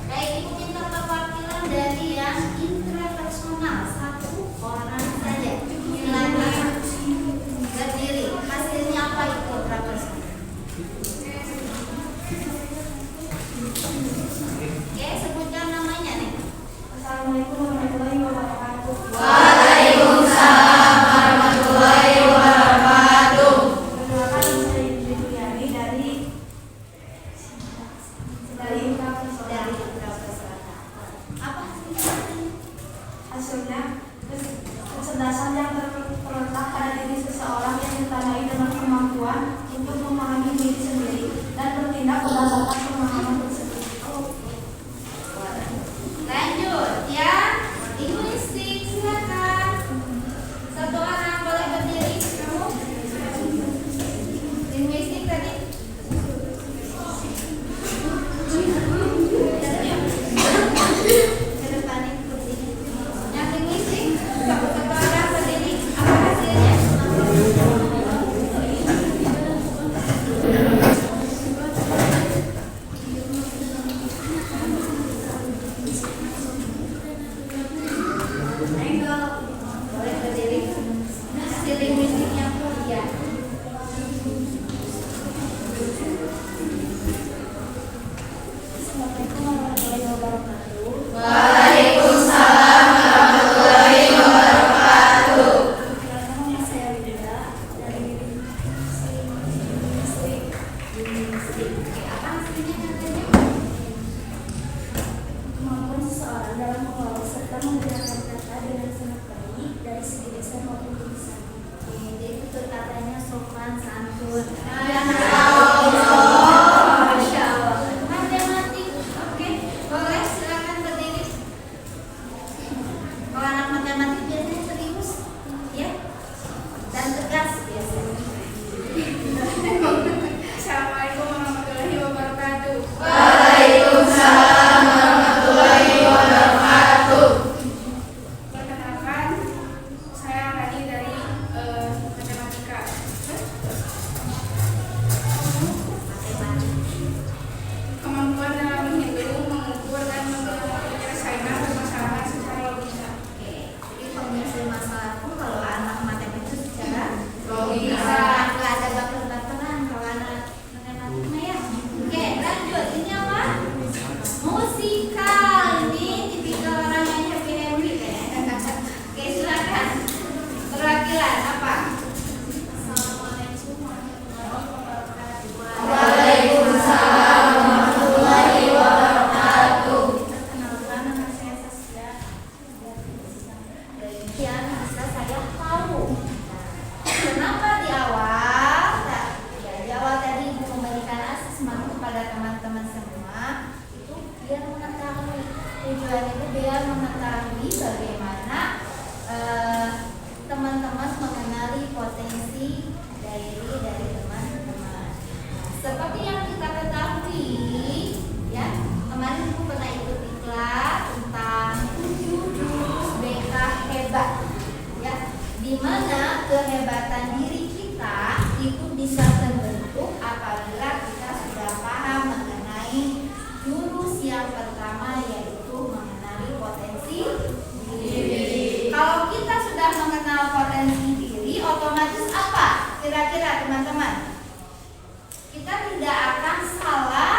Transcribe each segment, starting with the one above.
Baik, Ibu minta perwakilan dari yang intrapersonal, 1 orang saja. Silakan berdiri. Hasilnya apa itu intrapersonal? Sebutkan namanya nih. Assalamualaikum warahmatullahi wabarakatuh. Waalaikumsalam warahmatullahi wabarakatuh. Perkenalkan, saya Ibu Yani dari intrapersonal. Apa hasilnya kecerdasan yang terletak pada diri seseorang yang ditandai dengan kemampuan untuk memahami diri sendiri dan bertindak berdasarkan pemahaman tersebut. Lanjut ya, linguistik silakan. 1 orang boleh berdiri. Kamu linguistik tadi. Ke depan ini berdiri. Yang linguistik 1 orang berdiri. Apa hasilnya? Boleh berdiri. Hasil linguistiknya ya. Assalamualaikum warahmatullahi wabarakatuh. Waalaikumsalam warahmatullahi wabarakatuh. Perkenalkan, nama saya Winda dari linguistik. Apa hasilnya katanya? Kemampuan seseorang dalam mengelola serta menggunakan kata dengan sangat baik dari segi lisan maupun tulisan. Jadi tutur katanya sopan santun. Masya Allah. Matematik, oke, boleh silakan berdiri. Kalau anak matematik biasanya serius, ya, dan tegas biasanya. Assalamualaikum warahmatullahi wabarakatuh. Waalaikumsalam warahmatullahi wabarakatuh. Perkenalkan, saya Rani dari matematika. Kemampuan dalam menghitung, mengukur, dan menyelesaikan permasalahan secara logika. Oke, jadi penyelesaian masalah pun kalau anak matematik secara Logika. nggak ada baper-baperan kalau anak matematiknya ya. Oke, lanjut. Ini apa? Musikal. Ini tipikal orang yang happy-happy kayaknya. Oke, silakan. Perwakilan apa? Assalamualaikum warahmatullahi wabarakatuh. Waalaikumsalam warahmatullahi wabarakatuh. Perkenalkan, nama saya Saskia. Yang bisa saya tahu. Kenapa di awal? Ya, di awal tadi Ibu memberikan akses semangat kepada teman-teman semua itu biar mengetahui tujuan itu biar mengetahui bagaimana teman-teman mengenali potensi dari teman-teman. Seperti yang kita ketahui, ya kemarin Ibu pernah ikut iklan tentang 7 jurus BK hebat, ya, di mana kehebatan diri kita itu bisa terbentuk apabila kita sudah paham mengenai jurus yang pertama, yaitu mengenali potensi diri. Kalau kita sudah mengenal potensi diri, otomatis apa? Kira-kira teman-teman, kita tidak akan salah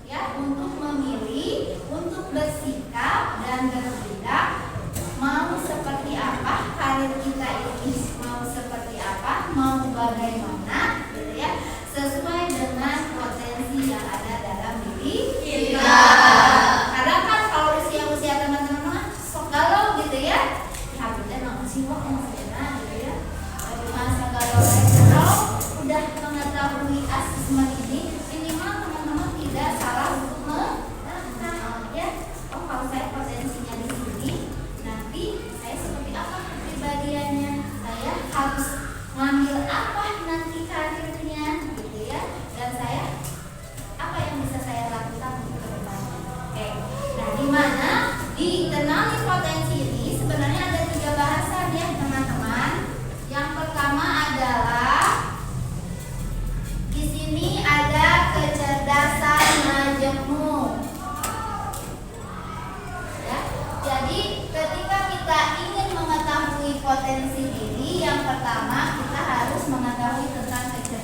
ya untuk memilih, untuk bersikap dan bertindak mau seperti apa, karir kita ini mau seperti apa, mau bagaimana, gitu ya, sesuai dengan potensi yang ada dalam diri kita. Karena kan kalau usia-usia teman-teman sok galau gitu ya, habisnya nggak sih kok yang sebenarnya gitu ya. Masa galau kalau udah mengetahui asesmen ini,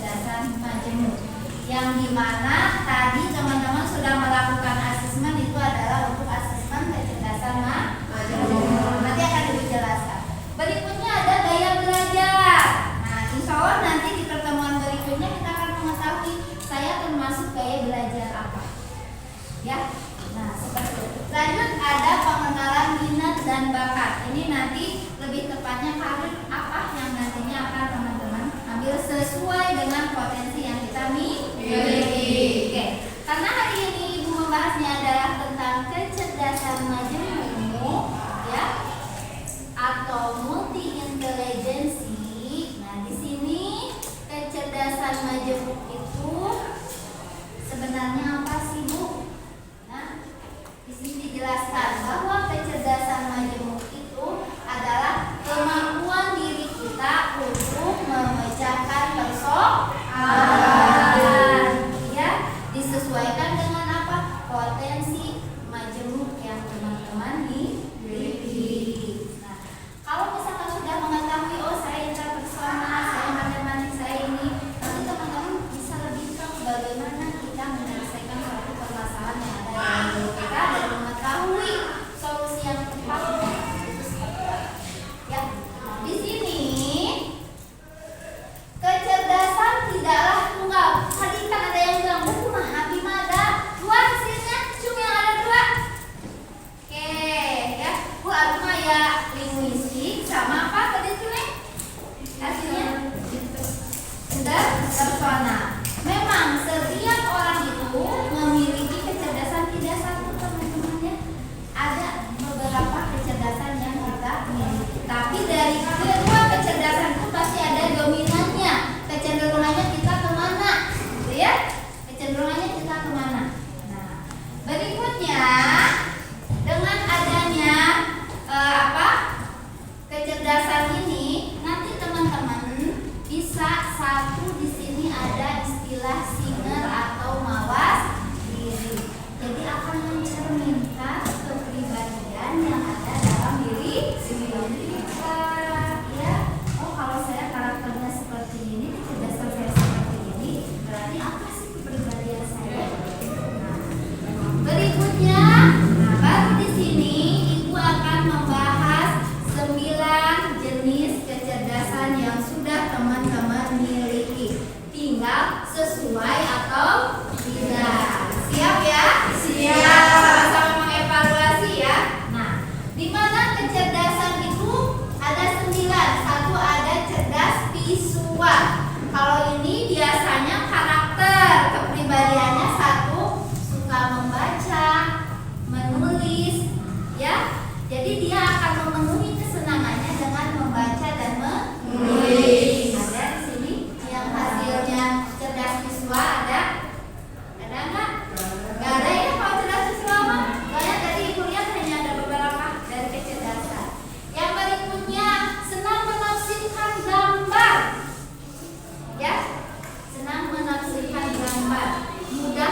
kecerdasan majemuk. Yang dimana tadi teman-teman sudah melakukan asesmen, itu adalah untuk asesmen kecerdasan majemuk. Nanti akan dijelaskan. Berikutnya ada gaya belajar. Nah, insya Allah nanti di pertemuan berikutnya kita akan mengetahui saya termasuk gaya belajar apa. Ya, nah seperti itu. Lanjut ada pengenalan minat dan bakat. Ini nanti lebih tepatnya karir apa yang nantinya akan teman-teman ambil sesuai dengan potensi yang kita miliki. Oke. Karena hari ini Ibu membahasnya adalah tentang kecerdasan majemuk, ya, atau multi intelijensi. Nah, di sini kecerdasan majemuk itu sebenarnya apa sih, Bu? Nah, di sini dijelaskan bahwa kecerdasan majemuk itu adalah kemampuan diri kita untuk memecahkan persoalan, ya, disesuaikan dengan apa? Potensi majemuk yang teman-teman miliki. Nah, kalau misalkan sudah mengetahui, oh saya interpersonal, saya matematik, saya ini, nanti teman-teman bisa lebih tahu bagaimana kita menyelesaikan suatu permasalahan yang ada dalam diri kita dan mengetahui solusi yang tepat itu seperti apa. Ya, di sini kecerdasan tidaklah tunggal. Tadi kan ada yang bilang, Bu, Habib ada dua hasilnya, cuma yang ada dua. Oke, ya, Bu Arma ya linguistik sama apa tadi tuh, Nek? Hasilnya interpersonal. Memang setiap orang itu memiliki kecerdasan, tidak satu teman-teman, ya. Ada beberapa kecerdasan yang kita miliki. Tapi dari kedua kecerdasan itu pasti ada dominannya. Kecenderungannya kita kemana, gitu ya? Kecenderungannya kita kemana? Nah, berikutnya dengan adanya kecerdasan ini, nanti teman-teman bisa satu di sini ada istilah singer atau mawas diri. Jadi akan mencerminkan kepribadian yang ada dalam diri kita, ya. Oh, kalau saya karakternya seperti ini, kecerdasan saya seperti ini, berarti apa sih kepribadian saya? Nah, berikutnya, baru di sini Ibu akan membahas 9 jenis kecerdasan yang sudah teman-teman miliki. Tinggal sesuai atau tidak. Siap ya? Siap. Sama-sama mengevaluasi ya. Nah, di mana kecerdasan itu ada 9. Satu ada cerdas visual. Kalau ini biasanya karakter, kepribadiannya satu suka membaca, menulis, ya. Jadi dia akan memenuhi kesenangannya dengan membaca dan menulis. Ada di sini yang hasilnya cerdas visual ada nggak? Nggak ada ya kalau cerdas visual mah. Banyak dari Ibu lihat hanya ada beberapa dari kecerdasan. Yang berikutnya senang menafsirkan gambar, ya, senang menafsirkan gambar, mudah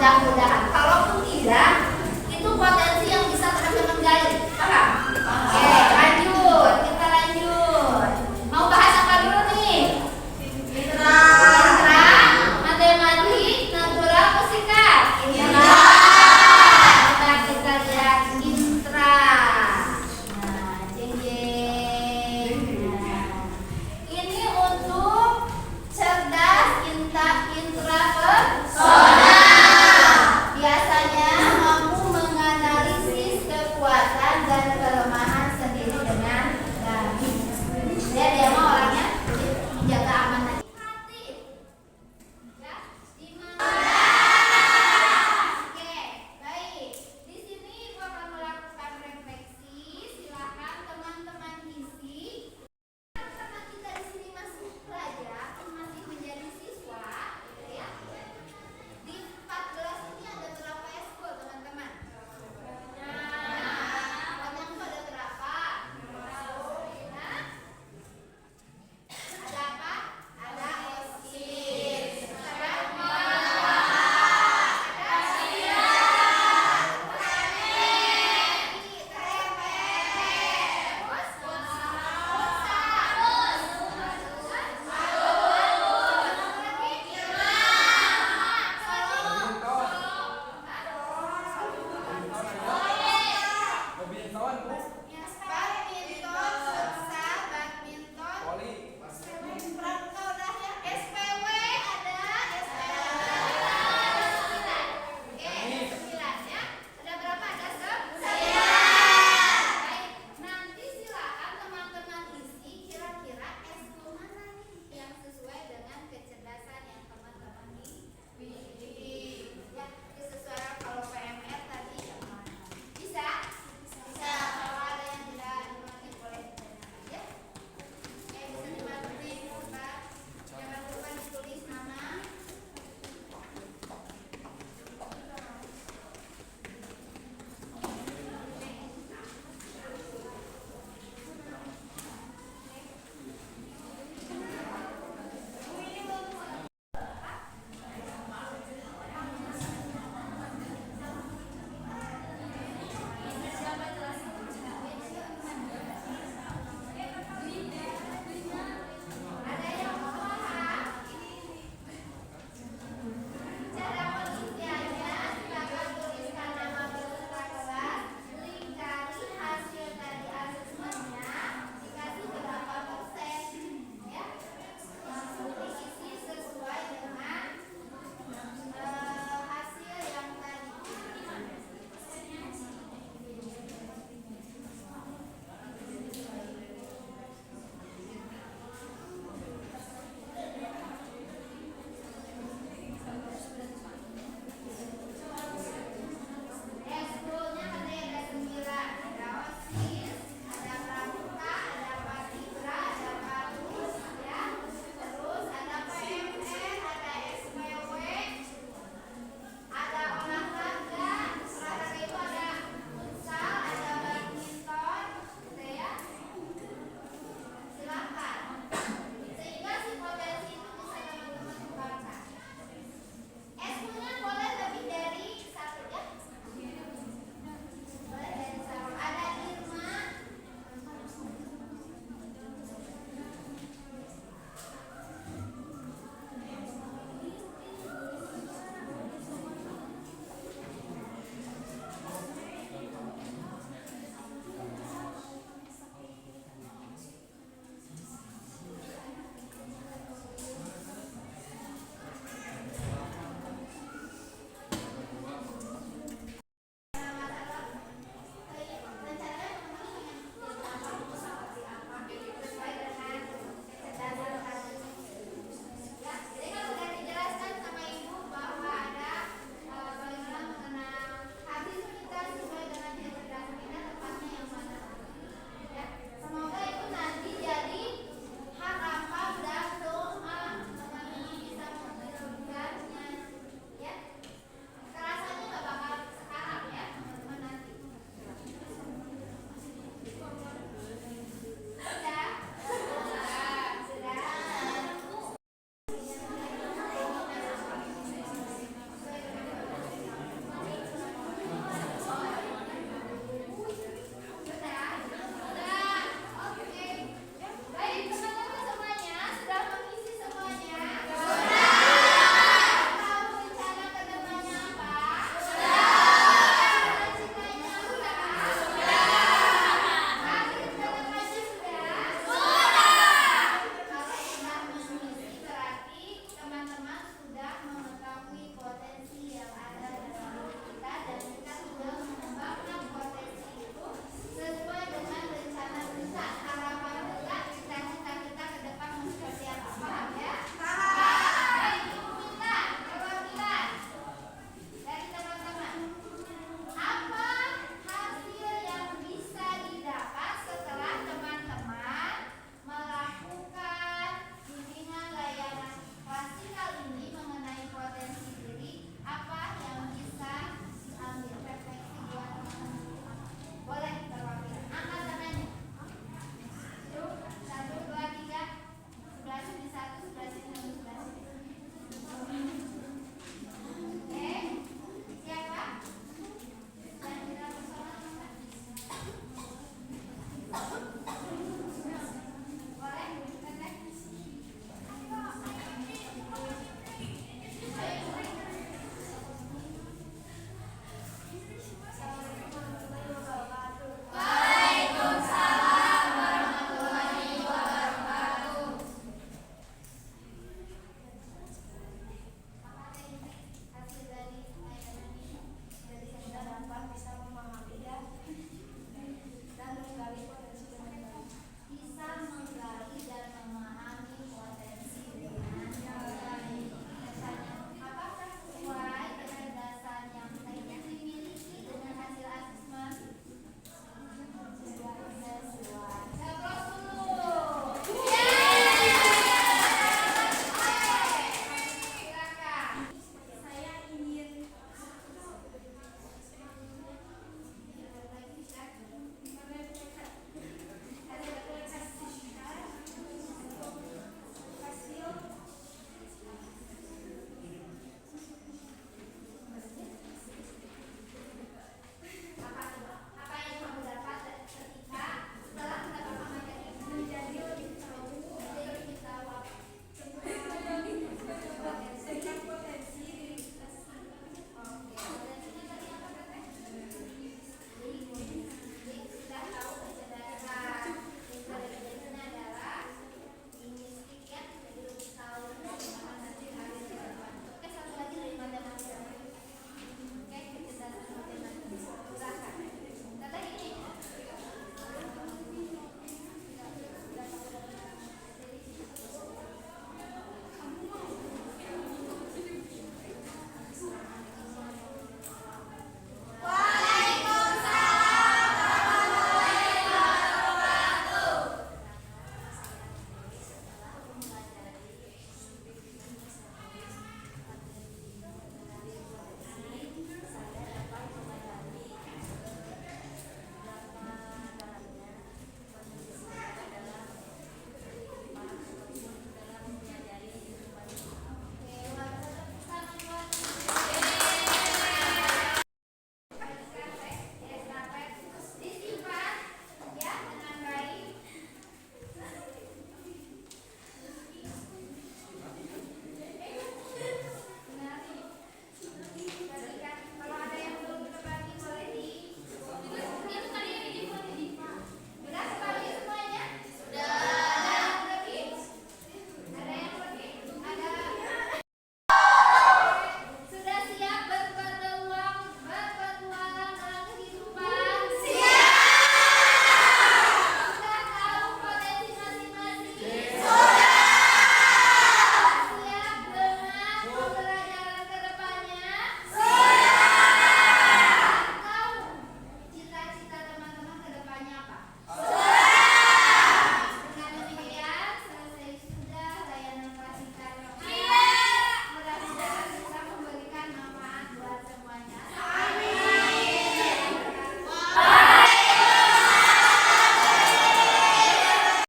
dahulu.